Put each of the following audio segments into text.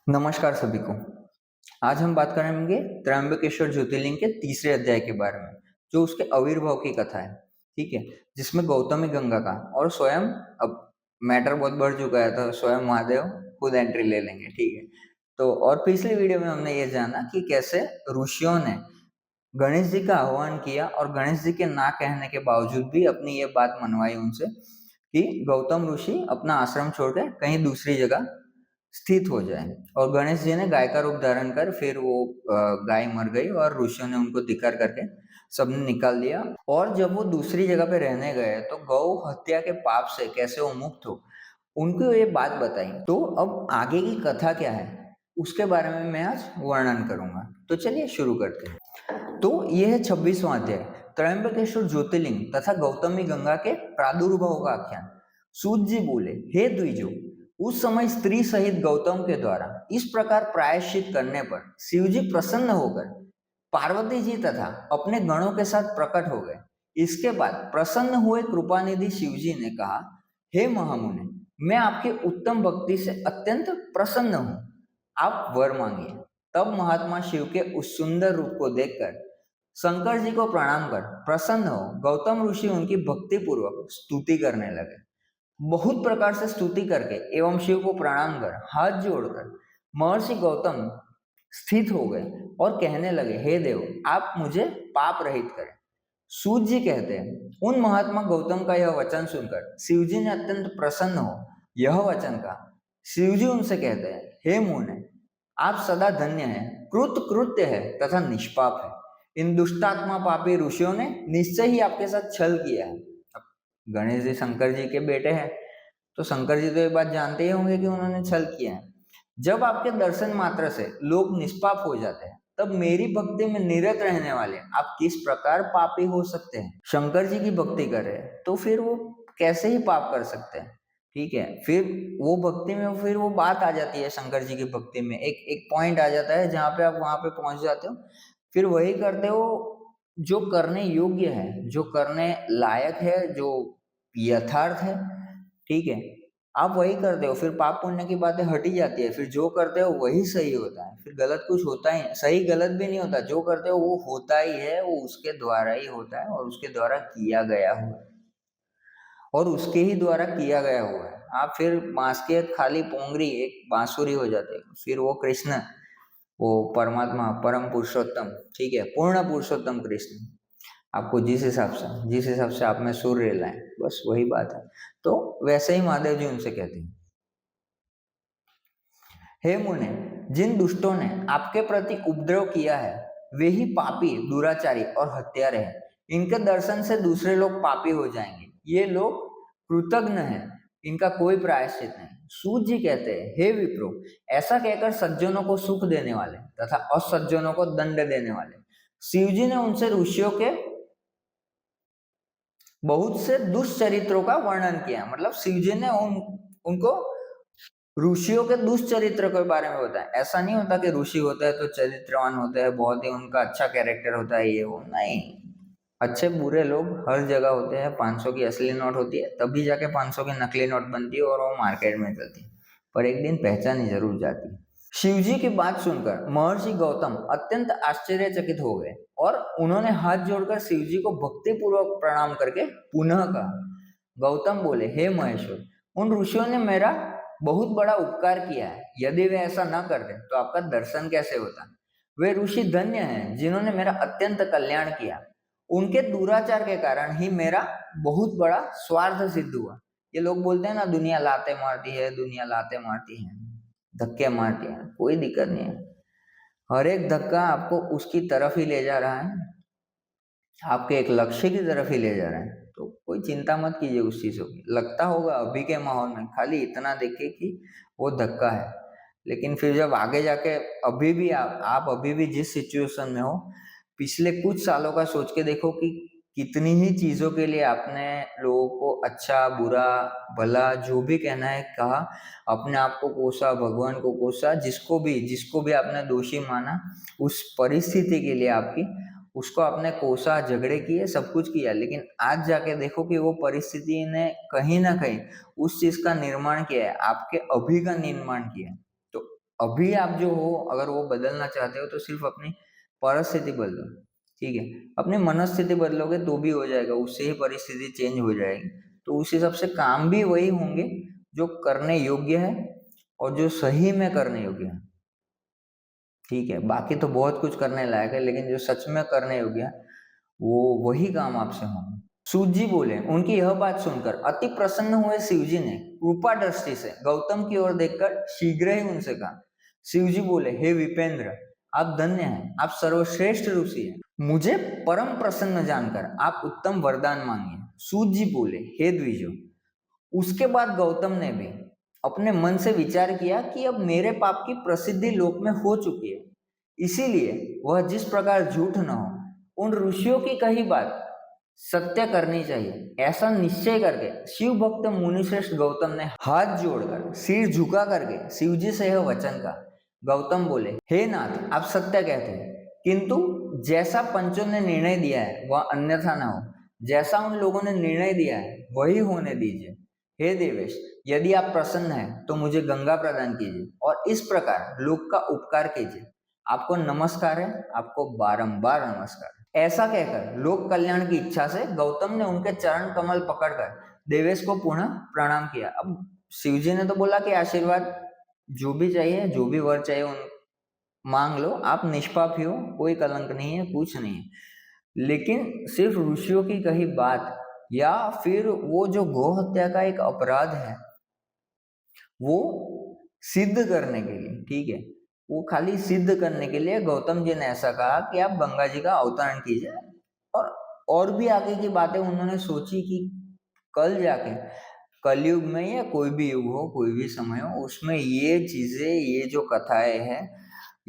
नमस्कार सभी को। आज हम बात करेंगे त्र्यंबकेश्वर ज्योतिर्लिंग के तीसरे अध्याय के बारे में, जो उसके आविर्भाव की कथा है। ठीक है, जिसमें गौतमी गंगा का और स्वयं, अब मैटर बहुत बढ़ चुका है तो स्वयं महादेव खुद एंट्री ले लेंगे। ठीक है, तो और पिछली वीडियो में हमने ये जाना कि कैसे ऋषियों ने गणेश जी का आह्वान किया और गणेश जी के ना कहने के बावजूद भी अपनी ये बात मनवाई उनसे कि गौतम ऋषि अपना आश्रम छोड़कर कहीं दूसरी जगह स्थित हो जाए। और गणेश जी ने गाय का रूप धारण कर फिर वो गाय मर गई और ऋषियों ने उनको धिक्कार करके सबने निकाल दिया। और जब वो दूसरी जगह पे रहने गए तो गौ हत्या के पाप से कैसे वो मुक्त हो, उनको ये बात बताई। तो अब आगे की कथा क्या है उसके बारे में मैं आज वर्णन करूंगा। तो चलिए शुरू करते हैं। तो यह है 26वां अध्याय, त्र्यंबकेश्वर ज्योतिर्लिंग तथा गौतमी गंगा के प्रादुर्भाव का आख्यान। सूत जी बोले, हे द्विजो, उस समय स्त्री सहित गौतम के द्वारा इस प्रकार प्रायश्चित करने पर शिवजी प्रसन्न होकर पार्वती जी तथा अपने गणों के साथ प्रकट हो गए। इसके बाद प्रसन्न हुए कृपानिधि शिवजी ने कहा, हे महामुने, मैं आपके उत्तम भक्ति से अत्यंत प्रसन्न हूं, आप वर मांगिए। तब महात्मा शिव के उस सुंदर रूप को देखकर शंकर जी को प्रणाम कर प्रसन्न हो गौतम ऋषि उनकी भक्ति पूर्वक स्तुति करने लगे। बहुत प्रकार से स्तुति करके एवं शिव को प्रणाम कर हाथ जोड़कर महर्षि गौतम स्थित हो गए और कहने लगे, हे देव, आप मुझे पाप रहित करें। सूत जी कहते हैं, उन महात्मा गौतम का यह वचन सुनकर शिवजी ने अत्यंत प्रसन्न हो यह वचन कहा। शिवजी उनसे कहते हैं, हे मुने, आप सदा धन्य हैं, कृत कृत्य है तथा निष्पाप है। इन दुष्टात्मा पापी ऋषियों ने निश्चय ही आपके साथ छल किया है। गणेश जी शंकर जी के बेटे हैं, तो शंकर जी तो ये बात जानते ही होंगे कि उन्होंने छल किया है। जब आपके दर्शन मात्र से लोग निष्पाप हो जाते हैं, तब मेरी भक्ति में निरत रहने वाले आप किस प्रकार पापी हो सकते हैं। शंकर जी की भक्ति कर रहे हैं तो फिर वो कैसे ही पाप कर सकते हैं। ठीक है, फिर वो भक्ति में फिर वो बात आ जाती है, शंकर जी की भक्ति में एक एक पॉइंट आ जाता है जहाँ पे आप वहां पे पहुंच जाते हो, फिर वही करते हो जो करने योग्य है, जो करने लायक है, जो यथार्थ है। ठीक है, आप वही करते हो, फिर पाप पुण्य की बातें हटी जाती है, फिर जो करते हो वही सही होता है, फिर गलत कुछ होता ही, सही गलत भी नहीं होता, जो करते हो वो होता ही है, वो उसके द्वारा ही होता है और उसके द्वारा किया गया हुआ है और उसके ही द्वारा किया गया हुआ है। आप फिर बांस के खाली पोंगरी एक बांसुरी हो जाते हैं, फिर वो कृष्ण, वो परमात्मा, परम पुरुषोत्तम, ठीक है, पूर्ण पुरुषोत्तम कृष्ण आपको जिस हिसाब से आप में सूर्य लाए, बस वही बात है। तो वैसे ही महादेव जी उनसे कहते हैं, हे मुने, जिन दुष्टों ने आपके प्रति उपद्रव किया है वे ही पापी, दुराचारी और हत्यारे हैं। इनके दर्शन से दूसरे लोग पापी हो जाएंगे। ये लोग कृतघ्न हैं, इनका कोई प्रायश्चित नहीं। सूत जी कहते हैं, हे विप्रो, ऐसा कहकर सज्जनों को सुख देने वाले तथा असज्जनों को दंड देने वाले शिव जी ने उनसे ऋषियों के बहुत से दुष्चरित्रों का वर्णन किया। मतलब शिव जी ने उनको ऋषियों के दुष्चरित्र के बारे में बताया। ऐसा नहीं होता कि ऋषि होता है तो चरित्रवान होते हैं, बहुत ही उनका अच्छा कैरेक्टर होता है, ये वो नहीं। अच्छे बुरे लोग हर जगह होते हैं। 500 की असली नोट होती है, तभी जाके 500 की नकली नोट बनती है और वो मार्केट में चलती है, पर एक दिन पहचानी जरूर जाती है। शिवजी की बात सुनकर महर्षि गौतम अत्यंत आश्चर्यचकित हो गए और उन्होंने हाथ जोड़कर शिवजी को भक्ति पूर्वक प्रणाम करके पुनः कहा। गौतम बोले, हे महेश्वर, उन ऋषियों ने मेरा बहुत बड़ा उपकार किया है, यदि वे ऐसा न करते तो आपका दर्शन कैसे होता। वे ऋषि धन्य हैं जिन्होंने मेरा अत्यंत कल्याण किया। उनके दुराचार के कारण ही मेरा बहुत बड़ा स्वार्थ सिद्ध हुआ। ये लोग बोलते हैं ना, दुनिया लाते मारती है, दुनिया लाते मारती है, धक्के मारती है, कोई दिक्कत नहीं है। हर एक धक्का आपको उसकी तरफ ही ले जा रहा है, आपके एक लक्ष्य की तरफ ही ले जा रहा है। तो कोई चिंता मत कीजिए उस चीजों की। लगता होगा अभी के माहौल में खाली इतना देखे कि वो धक्का है, लेकिन फिर जब आगे जाके अभी भी आप अभी भी जिस सिचुएशन में हो, पिछले कुछ सालों का सोच के देखो कि कितनी ही चीजों के लिए आपने लोगों को अच्छा बुरा भला जो भी कहना है कहा, अपने आप को कोसा, भगवान को कोसा, जिसको भी आपने दोषी माना उस परिस्थिति के लिए आपकी, उसको आपने कोसा, झगड़े किए, सब कुछ किया। लेकिन आज जाके देखो कि वो परिस्थिति ने कहीं ना कहीं उस चीज का निर्माण किया है, आपके अभी का निर्माण किया है। तो अभी आप जो हो अगर वो बदलना चाहते हो तो सिर्फ अपनी परिस्थिति बदलो, ठीक है। अपनी मनस्थिति बदलोगे तो भी हो जाएगा, उससे ही परिस्थिति चेंज हो जाएगी। तो उस हिसाब से काम भी वही होंगे जो करने योग्य है और जो सही में करने योग्य है, ठीक है। बाकी तो बहुत कुछ करने लायक है, लेकिन जो सच में करने योग्य है वो वही काम आपसे होंगे। सूत जी बोले। उनकी यह बात सुनकर अति प्रसन्न हुए शिवजी ने कृपा दृष्टि से गौतम की ओर देखकर शीघ्र ही उनसे कहा। शिवजी बोले, हे विपेंद्र, आप धन्य हैं, आप सर्वश्रेष्ठ ऋषि हैं। मुझे परम प्रसन्न जानकर आप उत्तम वरदान मांगिए। सूत जी बोले, हे द्विजो। उसके बाद गौतम ने भी अपने मन से विचार किया कि अब मेरे पाप की प्रसिद्धि लोक में हो चुकी है, इसीलिए वह जिस प्रकार झूठ न हो, उन ऋषियों की कही बात सत्य करनी चाहिए। ऐसा निश्चय करके शिव भक्त मुनिश्रेष्ठ गौतम ने हाथ जोड़कर सिर झुका करके शिवजी से यह वचन कहा। गौतम बोले, हे नाथ, आप सत्य कहते हैं, किंतु जैसा पंचों ने निर्णय दिया है वह अन्यथा न हो। जैसा उन लोगों ने निर्णय दिया है वही होने दीजिए। हे देवेश, यदि आप प्रसन्न हैं तो मुझे गंगा प्रदान कीजिए और इस प्रकार लोक का उपकार कीजिए। आपको नमस्कार है, आपको बारंबार नमस्कार है। ऐसा कहकर लोक कल्याण की इच्छा से गौतम ने उनके चरण कमल पकड़कर देवेश को पुनः प्रणाम किया। अब शिवजी ने तो बोला कि आशीर्वाद जो भी चाहिए, जो भी वर चाहिए उन मांग लो, आप निष्पाप ही हो, कोई कलंक नहीं है, कुछ नहीं है। लेकिन सिर्फ ऋषियों की कही बात या फिर वो जो गौ हत्या का एक अपराध है वो सिद्ध करने के लिए, ठीक है, वो खाली सिद्ध करने के लिए गौतम जी ने ऐसा कहा कि आप गंगा जी का अवतरण कीजिए। और भी आगे की बातें उन्होंने सोची कि कल जाके कलयुग में या कोई भी युग हो, कोई भी समय हो, उसमें ये चीजें, ये जो कथाएं हैं,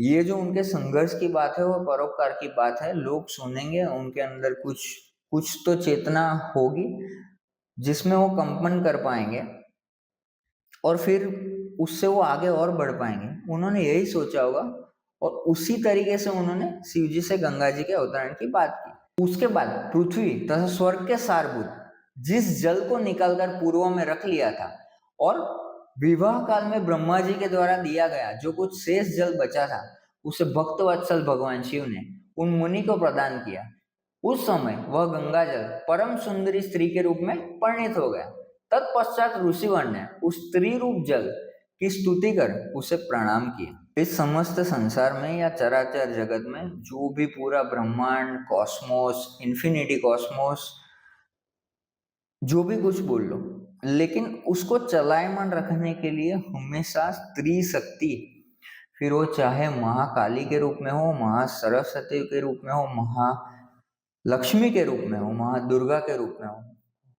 ये जो उनके संघर्ष की बात है, वो परोपकार की बात है, लोग सुनेंगे, उनके अंदर कुछ कुछ तो चेतना होगी जिसमें वो कंपन कर पाएंगे और फिर उससे वो आगे और बढ़ पाएंगे। उन्होंने यही सोचा होगा और उसी तरीके से उन्होंने शिवजी से गंगा जी के अवतरण की बात की। उसके बाद पृथ्वी तथा स्वर्ग के सारभूत जिस जल को निकालकर पूर्व में रख लिया था और विवाह काल में ब्रह्मा जी के द्वारा दिया गया जो कुछ शेष जल बचा था, उसे भक्तवत्सल भगवान शिव ने उन मुनि को प्रदान किया। उस समय वह गंगा जल परम सुंदरी स्त्री के रूप में परिणित हो गया। तत्पश्चात ऋषिगण ने उस स्त्री रूप जल की स्तुति कर उसे प्रणाम किया। इस समस्त संसार में या चराचर जगत में जो भी पूरा ब्रह्मांड, कॉस्मोस, इन्फिनिटी कॉस्मोस, जो भी कुछ बोल लो, लेकिन उसको चलायमान रखने के लिए हमेशा स्त्री शक्ति, फिर वो चाहे महाकाली के रूप में हो, महासरस्वती के रूप में हो, महालक्ष्मी के रूप में हो, महादुर्गा के रूप में हो,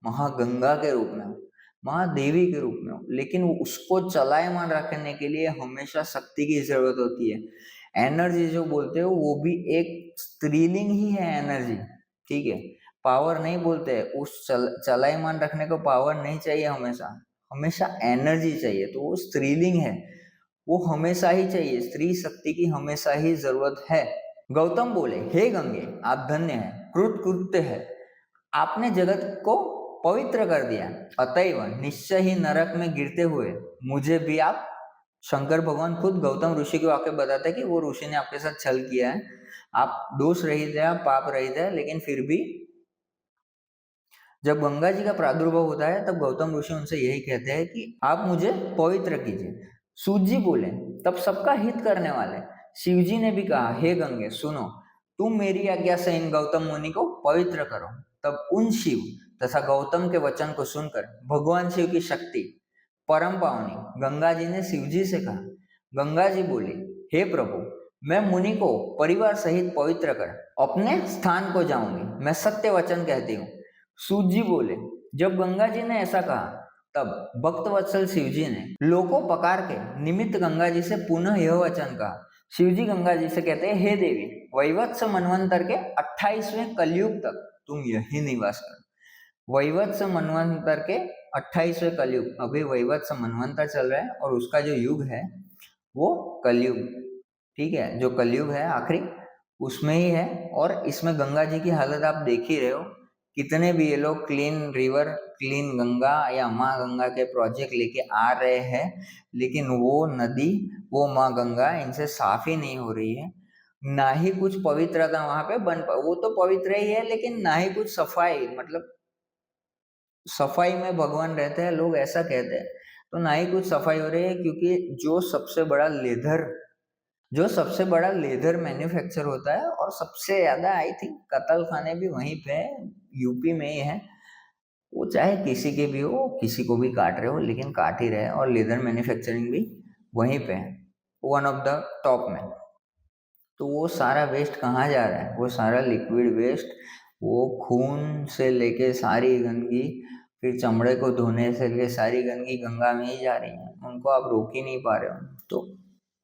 महागंगा के रूप में हो, महादेवी के रूप में हो, लेकिन उसको चलायमान रखने के लिए हमेशा शक्ति की जरूरत होती है। एनर्जी जो बोलते हो वो भी एक स्त्रीलिंग ही है, एनर्जी, ठीक है। पावर नहीं बोलते, उस चलायमान रखने को पावर नहीं चाहिए, हमेशा हमेशा एनर्जी चाहिए, तो वो स्त्रीलिंग है, वो हमेशा ही चाहिए, स्त्री शक्ति की हमेशा ही जरूरत है। गौतम बोले, हे गंगे, आप धन्य हैं, कृतकृत्य है, आपने जगत को पवित्र कर दिया, अतएव निश्चय ही नरक में गिरते हुए मुझे भी आप, शंकर भगवान खुद गौतम ऋषि को आके बताते हैं कि वो ऋषि ने आपके साथ छल किया है, आप दोष रहित है, आप पाप रहित है, लेकिन फिर भी जब गंगा जी का प्रादुर्भाव होता है तब गौतम ऋषि उनसे यही कहते हैं कि आप मुझे पवित्र कीजिए। सूत जी बोले, तब सबका हित करने वाले शिव जी ने भी कहा, हे गंगे सुनो, तुम मेरी आज्ञा से इन गौतम मुनि को पवित्र करो। तब उन शिव तथा गौतम के वचन को सुनकर भगवान शिव की शक्ति परम पावनी गंगा जी ने शिव जी से कहा। गंगा जी बोली, हे प्रभु, मैं मुनि को परिवार सहित पवित्र कर अपने स्थान को जाऊंगी, मैं सत्य वचन कहती हूँ। सूत जी बोले, जब गंगा जी ने ऐसा कहा तब भक्तवत्सल शिवजी ने लोको पकार के निमित्त गंगा जी से पुनः यह वचन कहा। शिवजी गंगा जी से कहते हैं, हे देवी, वैवत्स मनवंतर के 28वें कलयुग तक तुम यही निवास करो। वैवत्स मनवंतर के 28वें कलयुग, अभी वैवत्स मनवंतर चल रहा है और उसका जो युग है वो कलयुग, ठीक है, जो कलयुग है आखिरी उसमें ही है। और इसमें गंगा जी की हालत आप देख ही रहे हो कितने भी ये लोग क्लीन रिवर, क्लीन गंगा या माँ गंगा के प्रोजेक्ट लेके आ रहे हैं, लेकिन वो नदी, वो माँ गंगा इनसे साफ ही नहीं हो रही है। ना ही कुछ पवित्रता वहां पे वो तो पवित्र ही है, लेकिन ना ही कुछ सफाई, मतलब सफाई में भगवान रहते हैं, लोग ऐसा कहते हैं। तो ना ही कुछ सफाई हो रही है, क्योंकि जो सबसे बड़ा लेदर मैन्युफैक्चर होता है और सबसे ज्यादा आई थिंक कत्ल खाने भी वहीं पे है, यूपी में ही है। वो चाहे किसी के भी हो, किसी को भी काट रहे हो, लेकिन काट ही रहे हैं, और लेदर मैन्युफैक्चरिंग भी वहीं पे है, वन ऑफ द टॉप में। तो वो सारा वेस्ट कहाँ जा रहा है? वो सारा लिक्विड वेस्ट, वो खून से लेके सारी गंदगी, फिर चमड़े को धोने से लेके सारी गंदगी गंगा में ही जा रही है। उनको आप रोक ही नहीं पा रहे हो। तो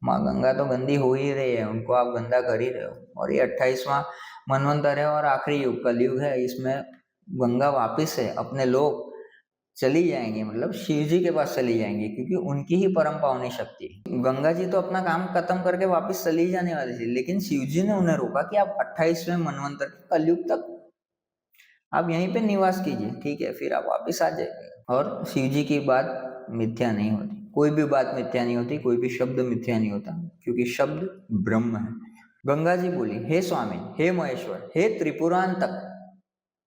माँ गंगा तो गंदी हो ही रही है, उनको आप गंदा कर ही रहे हो। और ये 28वां मनवंतर है और आखिरी युग, कलयुग है। इसमें गंगा वापिस से अपने लोग चली जाएंगी, मतलब शिव जी के पास चली जाएंगी, क्योंकि उनकी ही परम पावनी शक्ति है। गंगा जी तो अपना काम खत्म करके वापस चली जाने वाली थी, लेकिन शिव जी ने उन्हें रोका कि आप 28वें मनवंतर के कलयुग तक आप यहीं पे निवास कीजिए, ठीक है, फिर आप वापिस आ जाएंगे। और शिव जी की बात मिथ्या नहीं होती, कोई भी बात मिथ्या नहीं होती, कोई भी शब्द मिथ्या नहीं होता, क्योंकि शब्द ब्रह्म है। गंगा जी बोली, हे स्वामी, हे महेश्वर, हे त्रिपुरांतक,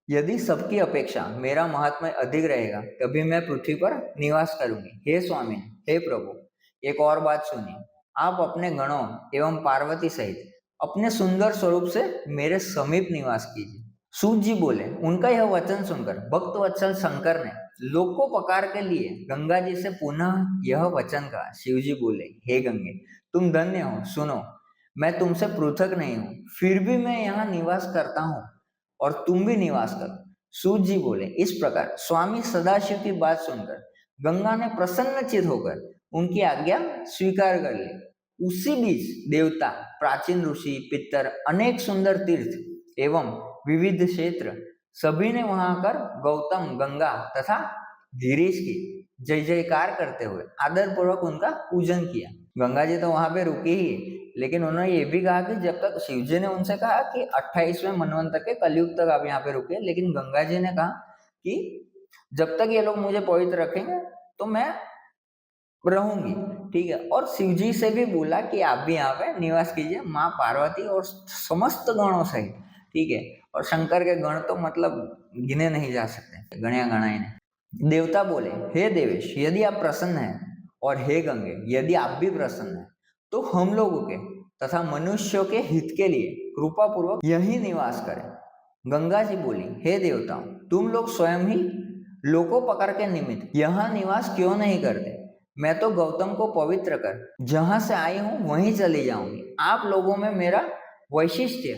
यदि सबकी अपेक्षा मेरा महात्म्य अधिक रहेगा तभी मैं पृथ्वी पर निवास करूंगी। हे स्वामी, हे प्रभु, एक और बात सुनिए, आप अपने गणों एवं पार्वती सहित अपने सुंदर स्वरूप से मेरे समीप निवास कीजिए। सूत जी बोले, उनका यह वचन सुनकर भक्त वत्सल शंकर ने लोक को पकार के लिए गंगा जी से पुनः यह वचन कहा। शिव जी बोले, हे गंगे, तुम धन्य हो, सुनो, मैं तुमसे पृथक नहीं हूं, फिर भी मैं यहाँ निवास करता हूँ और तुम भी निवास करो। सूत जी बोले, इस प्रकार स्वामी सदाशिव की बात सुनकर गंगा ने प्रसन्नचित होकर उनकी आज्ञा स्वीकार कर ली। उसी बीच देवता, प्राचीन ऋषि, पितर, अनेक सुंदर तीर्थ एवं विविध क्षेत्र, सभी ने वहां आकर गौतम, गंगा तथा धीरेश की जय जयकार करते हुए आदर पूर्वक उनका पूजन किया। गंगा जी तो वहां पे रुकी ही, लेकिन उन्होंने ये भी कहा कि जब तक शिव जी ने उनसे कहा कि 28वें मनवंतर के कलयुग तक आप यहाँ पे रुके, लेकिन गंगा जी ने कहा कि जब तक ये लोग मुझे पवित्र रखेंगे तो मैं रहूंगी, ठीक है। और शिव जी से भी बोला कि आप भी यहाँ पे निवास कीजिए, माँ पार्वती और समस्त गणों सहित, ठीक है। और शंकर के गण तो मतलब गिने नहीं जा सकते, गणया गणाए नहीं। देवता बोले, हे देवेश, यदि आप प्रसन्न हैं, और हे गंगे, यदि आप भी प्रसन्न हैं, तो हम लोगों के तथा मनुष्यों के हित के लिए कृपा पूर्वक यही निवास करें। गंगा जी बोली, हे देवताओं, तुम लोग स्वयं ही लोकोपकार के निमित्त यहाँ निवास क्यों नहीं करते? मैं तो गौतम को पवित्र कर जहां से आई हूं वहीं चली जाऊंगी। आप लोगों में मेरा वैशिष्ट्य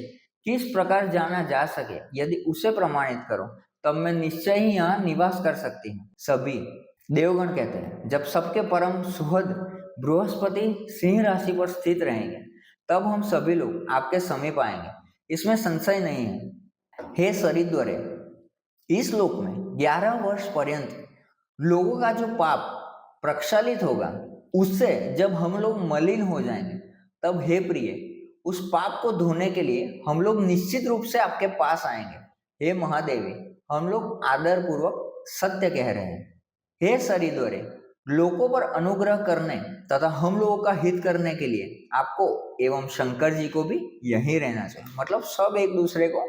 किस प्रकार जाना जा सके, यदि उसे प्रमाणित करो, तब मैं निश्चय ही यहाँ निवास कर सकती हूँ। सभी देवगण कहते हैं, जब सबके परम सुहृद बृहस्पति सिंह राशि पर स्थित रहेंगे, तब हम सभी लोग आपके समीप आएंगे, इसमें संशय नहीं है। हे सरिद्वरे, इस लोक में 11 वर्ष पर्यंत लोगों का जो पाप प्रक्षालित होगा, उससे जब हम लोग मलिन हो जाएंगे, तब हे प्रिय, उस पाप को धोने के लिए हम लोग निश्चित रूप से आपके पास आएंगे। हे महादेवी, हम लोग आदर पूर्वक सत्य कह रहे हैं। हे सरिद्वरे, लोगों पर अनुग्रह करने तथा हम लोगों का हित करने के लिए आपको एवं शंकर जी को भी यहीं रहना चाहिए। मतलब सब एक दूसरे को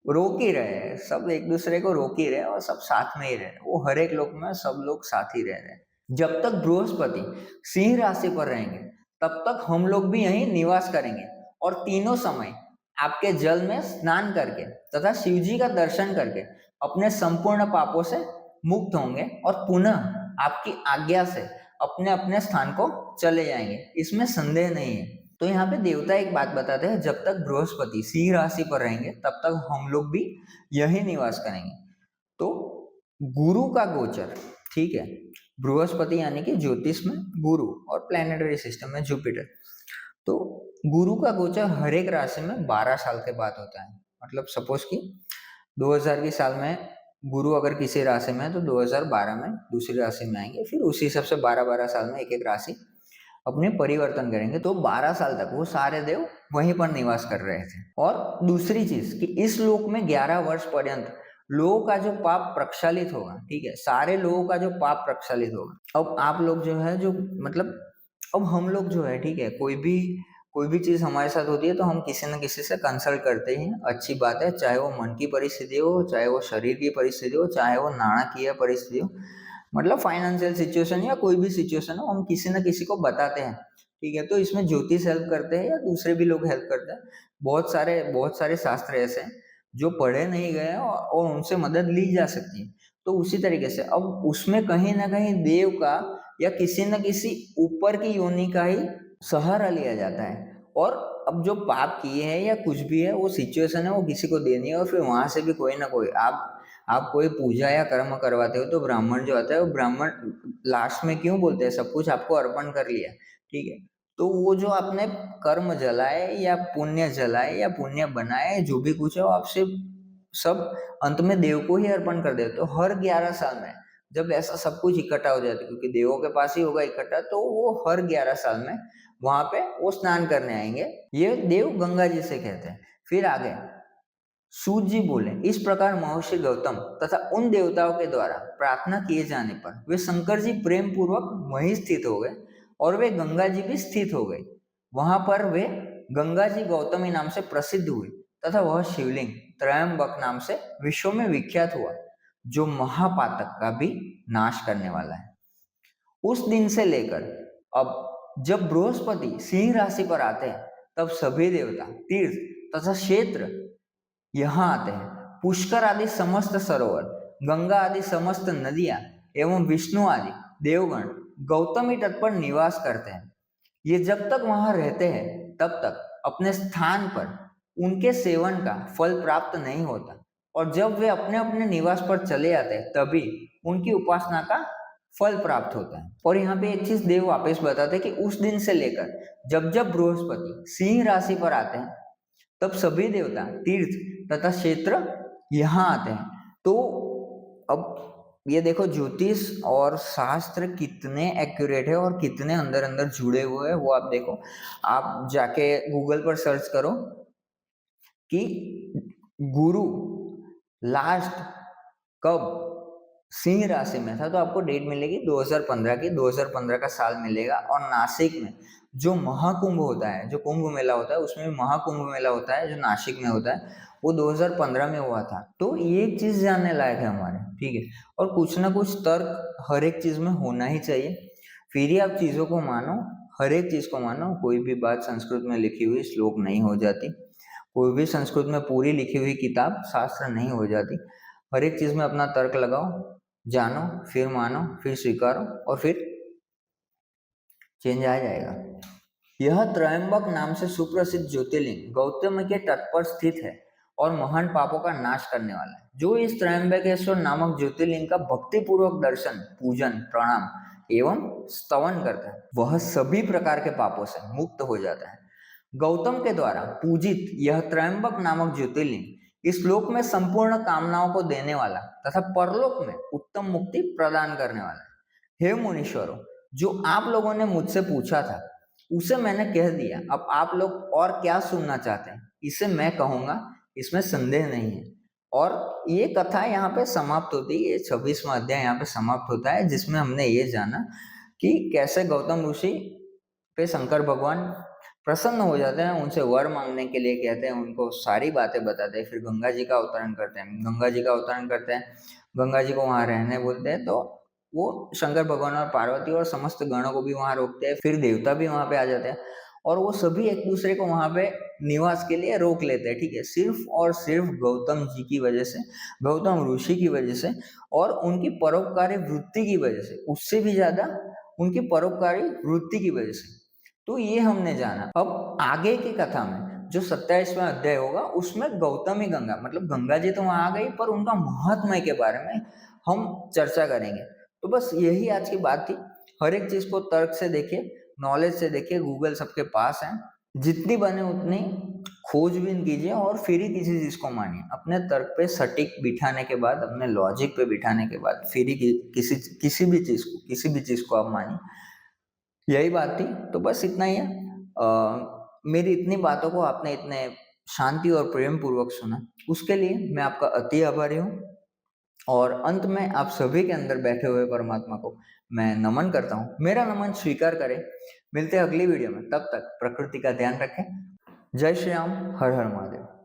रोक ही रहे हैं, सब एक दूसरे को रोक ही रहे और सब साथ में ही रहे, वो हर एक लोक में सब लोग साथ ही रह रहे हैं। जब तक बृहस्पति सिंह राशि पर रहेंगे, तब तक हम लोग भी यहीं निवास करेंगे और तीनों समय आपके जल में स्नान करके तथा शिव जी का दर्शन करके अपने संपूर्ण पापों से मुक्त होंगे और पुनः आपकी आज्ञा से अपने अपने स्थान को चले जाएंगे, इसमें संदेह नहीं है। तो यहाँ पे देवता एक बात बताते हैं, जब तक बृहस्पति सिंह राशि पर रहेंगे तब तक हम लोग भी यही निवास करेंगे। तो गुरु का गोचर, ठीक है, बृहस्पति यानी कि ज्योतिष में गुरु और प्लैनेटरी सिस्टम में जुपिटर, तो गुरु का गोचर हर एक राशि में 12 साल के बाद होता है। मतलब सपोज कि 2000 की साल में गुरु अगर किसी राशि में है तो 2012 में दूसरी राशि में आएंगे, फिर उसी हिसाब से 12-12 साल में एक एक राशि अपने परिवर्तन करेंगे। तो 12 साल तक वो सारे देव वहीं पर निवास कर रहे थे। और दूसरी चीज कि इस लोक में 11 वर्ष पर्यंत लोगों का जो पाप प्रक्षालित होगा, ठीक है, सारे लोगों का जो पाप प्रक्षालित होगा। अब आप लोग जो है जो मतलब अब हम लोग जो है, ठीक है, कोई भी चीज हमारे साथ होती है तो हम किसी न किसी से कंसल्ट करते ही हैं, अच्छी बात है, चाहे वो मन की परिस्थिति हो, चाहे वो शरीर की परिस्थिति हो, चाहे वो नाणकीय परिस्थिति हो, मतलब फाइनेंशियल सिचुएशन या कोई भी सिचुएशन हो, हम किसी न किसी को बताते हैं, ठीक है। तो इसमें ज्योतिष हेल्प करते हैं या दूसरे भी लोग हेल्प करते हैं। बहुत सारे शास्त्र ऐसे हैं जो पढ़े नहीं गए हैं और उनसे मदद ली जा सकती है। तो उसी तरीके से अब उसमें कहीं ना कहीं देव का या किसी न किसी ऊपर की योनि का ही सहारा लिया जाता है। और अब जो पाप किए हैं या कुछ भी है, वो सिचुएशन है, वो किसी को देनी है, और फिर वहां से भी कोई ना कोई आप कोई पूजा या कर्म करवाते हो तो ब्राह्मण जो आता है, वो ब्राह्मण लास्ट में क्यों बोलते हैं, सब कुछ आपको अर्पण कर लिया, ठीक है। तो वो जो आपने कर्म जलाए या पुण्य बनाए, जो भी कुछ है, वो आपसे सब अंत में देव को ही अर्पण कर देते। तो हर 11 साल में जब ऐसा सब कुछ इकट्ठा हो जाता है, क्योंकि देवों के पास ही होगा इकट्ठा, तो वो हर 11 साल में वहां पे वो स्नान करने आएंगे। ये देव गंगा जी से कहते हैं। फिर आगे सूत जी बोले, इस प्रकार महर्षि गौतम तथा उन देवताओं के द्वारा प्रार्थना किए जाने पर वे शंकर जी प्रेम पूर्वक वहीं स्थित हो गए और वे गंगा जी भी स्थित हो गए। वहां पर वे गंगा जी गौतमी नाम से प्रसिद्ध हुए तथा वह शिवलिंग त्रयंबक नाम से विश्व में विख्यात हुआ, जो महापातक का भी नाश करने वाला है। उस दिन से लेकर अब जब बृहस्पति सिंह राशि पर आते हैं, तब सभी देवता, तीर्थ तथा क्षेत्र यहाँ आते हैं। पुष्कर आदि समस्त सरोवर, गंगा आदि समस्त नदियां एवं विष्णु आदि देवगण गौतमी तट पर निवास करते हैं। ये जब तक वहां रहते हैं तब तक अपने स्थान पर उनके सेवन का फल प्राप्त नहीं होता, और जब वे अपने अपने निवास पर चले जाते हैं तभी उनकी उपासना का फल प्राप्त होता है। और यहाँ पे एक चीज देव वापस बताते हैं कि उस दिन से लेकर जब जब बृहस्पति सिंह राशि पर आते हैं, तब सभी देवता, तीर्थ तथा क्षेत्र यहाँ आते हैं। तो अब ये देखो ज्योतिष और शास्त्र कितने एक्यूरेट है और कितने अंदर अंदर जुड़े हुए हैं, वो आप देखो। आप जाके गूगल पर सर्च करो कि गुरु लास्ट कब सिंह राशि में था, तो आपको डेट मिलेगी 2015 की, 2015 का साल मिलेगा। और नासिक में जो महाकुंभ होता है, जो कुंभ मेला होता है, उसमें महाकुंभ मेला होता है जो नासिक में होता है, वो 2015 में हुआ था। तो ये चीज जानने लायक है हमारे, ठीक है। और कुछ ना कुछ तर्क हर एक चीज में होना ही चाहिए, फिर ही आप चीजों को मानो, हर एक चीज को मानो। कोई भी बात संस्कृत में लिखी हुई श्लोक नहीं हो जाती, कोई भी संस्कृत में पूरी लिखी हुई किताब शास्त्र नहीं हो जाती। हर एक चीज में अपना तर्क लगाओ, जानो, फिर मानो, फिर स्वीकारो, और फिर चेंज आ जाएगा। यह त्रयंबक नाम से सुप्रसिद्ध ज्योतिर्लिंग गौतम के तट पर स्थित है और महान पापों का नाश करने वाला है। जो इस त्रयंबकेश्वर नामक ज्योतिर्लिंग का भक्ति पूर्वक दर्शन, पूजन, प्रणाम एवं स्तवन करता है, वह सभी प्रकार के पापों से मुक्त हो जाता है। गौतम के द्वारा पूजित यह त्रयंबक नामक ज्योतिर्लिंग इस लोक में संपूर्ण कामनाओं को देने वाला तथा परलोक में उत्तम मुक्ति प्रदान करने वाला है। हे मुनीश्वरों, जो आप लोगों ने मुझसे पूछा था उसे मैंने कह दिया। अब आप लोग और क्या सुनना चाहते हैं, इसे मैं कहूंगा, इसमें संदेह नहीं है। और ये कथा यहाँ पे समाप्त होती है, ये 26वां अध्याय यहाँ पे समाप्त होता है, जिसमें हमने ये जाना कि कैसे गौतम ऋषि पे शंकर भगवान प्रसन्न हो जाते हैं, उनसे वर मांगने के लिए कहते हैं, उनको सारी बातें बताते हैं। फिर गंगा जी का अवतरण करते हैं, गंगा जी को वहां रहने बोलते हैं। तो वो शंकर भगवान और पार्वती और समस्त गणों को भी वहां रोकते हैं। फिर देवता भी वहां पे आ जाते हैं और वो सभी एक दूसरे को वहां पे निवास के लिए रोक लेते हैं, ठीक है, सिर्फ और सिर्फ गौतम जी की वजह से, गौतम ऋषि की वजह से और उनकी परोपकारी वृत्ति की वजह से, उससे भी ज्यादा उनकी परोपकारी वृत्ति की वजह से। तो ये हमने जाना। अब आगे की कथा में जो 27वां अध्याय होगा, उसमें गौतमी गंगा, मतलब गंगा जी तो वहां आ गई, पर उनका महात्म्य के बारे में हम चर्चा करेंगे। तो बस यही आज की बात थी। हर एक चीज को तर्क से देखिए, नॉलेज से देखिए, गूगल सबके पास है, जितनी बने उतनी खोजबीन कीजिए और फिर ही किसी चीज को मानिए। अपने तर्क पे सटीक बिठाने के बाद, अपने लॉजिक पे बिठाने के बाद फिर ही किसी भी चीज को आप मानिए। यही बात थी। तो बस इतना ही है। मेरी इतनी बातों को आपने इतने शांति और प्रेम पूर्वक सुना, उसके लिए मैं आपका अति आभारी हूँ। और अंत में आप सभी के अंदर बैठे हुए परमात्मा को मैं नमन करता हूँ, मेरा नमन स्वीकार करें। मिलते हैं अगली वीडियो में, तब तक प्रकृति का ध्यान रखें। जय श्री राम, हर हर महादेव।